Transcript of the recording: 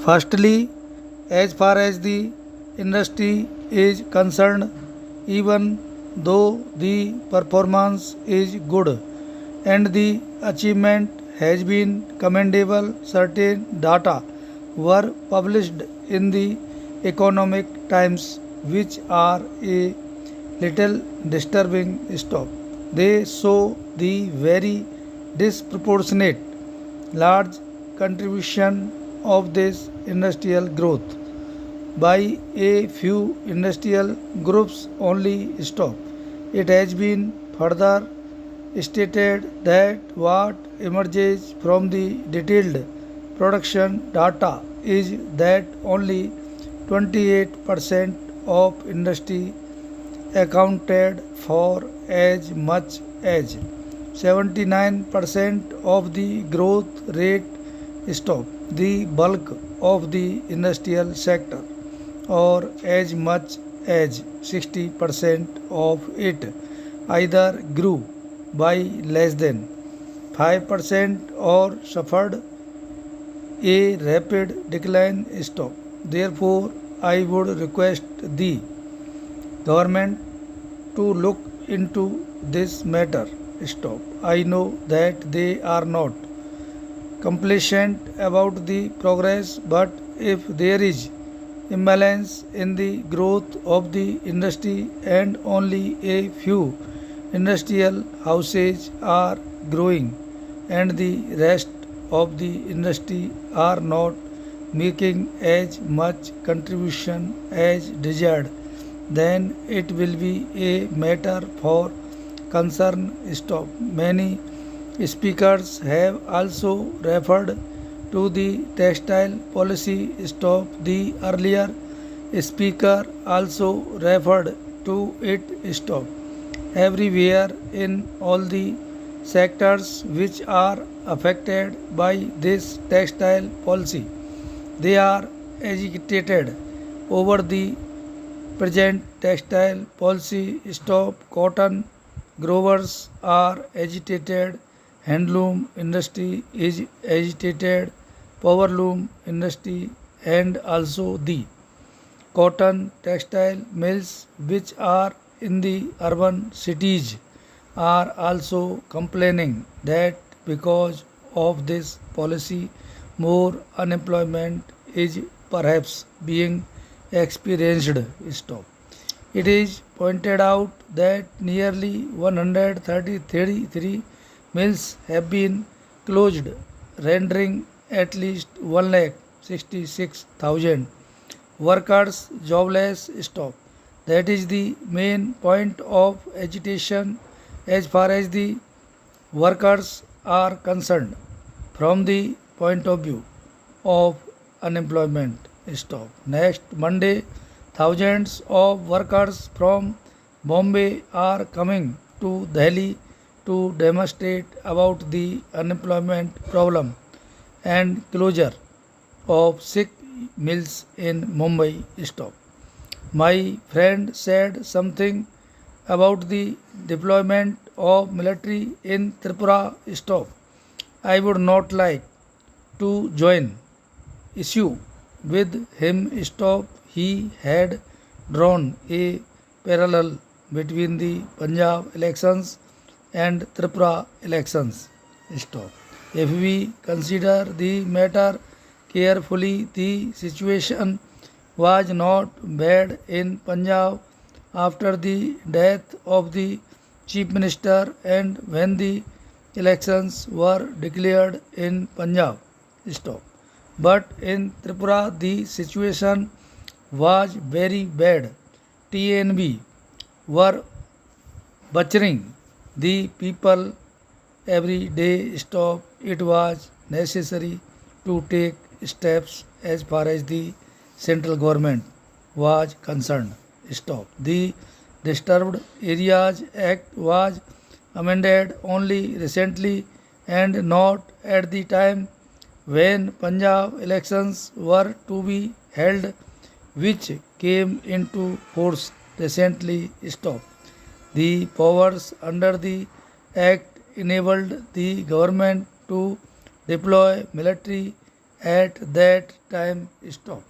Firstly, as far as the industry is concerned, even though the performance is good and the achievement has been commendable, certain data were published in the Economic Times which are a little disturbing stuff. They show the very disproportionate large contribution of this industrial growth by a few industrial groups only. Stop. It has been further stated that what emerges from the detailed production data is that only 28% of industry accounted for as much as 79% of the growth rate. Stop. The bulk of the industrial sector, or as much as 60% of it, either grew by less than 5% or suffered a rapid decline. Stop. Therefore, I would request the government to look into this matter. Stop. I know that they are not complacent about the progress, but if there is imbalance in the growth of the industry and only a few industrial houses are growing and the rest of the industry are not making as much contribution as desired, then it will be a matter for concern. Stop. Many speakers have also referred to the textile policy. Stop. The earlier speaker also referred to it. Stop. Everywhere in all the sectors which are affected by this textile policy, they are agitated over the present textile policy. Stop. Cotton growers are agitated, handloom industry is agitated, powerloom industry, and also the cotton textile mills which are in the urban cities are also complaining that because of this policy more unemployment is perhaps being experienced. Stop. It is pointed out that nearly 133 mills have been closed, rendering at least 1,66,000 workers jobless. Stop. That is the main point of agitation as far as the workers are concerned from the point of view of unemployment. Stop. Next Monday, thousands of workers from Bombay are coming to Delhi to demonstrate about the unemployment problem and closure of six mills in Mumbai. Stop. My friend said something about the deployment of military in Tripura. Stop. I would not like to join issue with him. Stop. He had drawn a parallel between the Punjab elections and Tripura elections. Stop. If we consider the matter carefully, the situation was not bad in Punjab after the death of the Chief Minister and when the elections were declared in Punjab. Stop. But in Tripura the situation was very bad. TNB were butchering the people every day. Stop. It was necessary to take steps as far as the central government was concerned. Stop. The Disturbed Areas Act was amended only recently and not at the time when Punjab elections were to be held, which came into force recently. Stop. The powers under the Act enabled the government to deploy military at that time stop.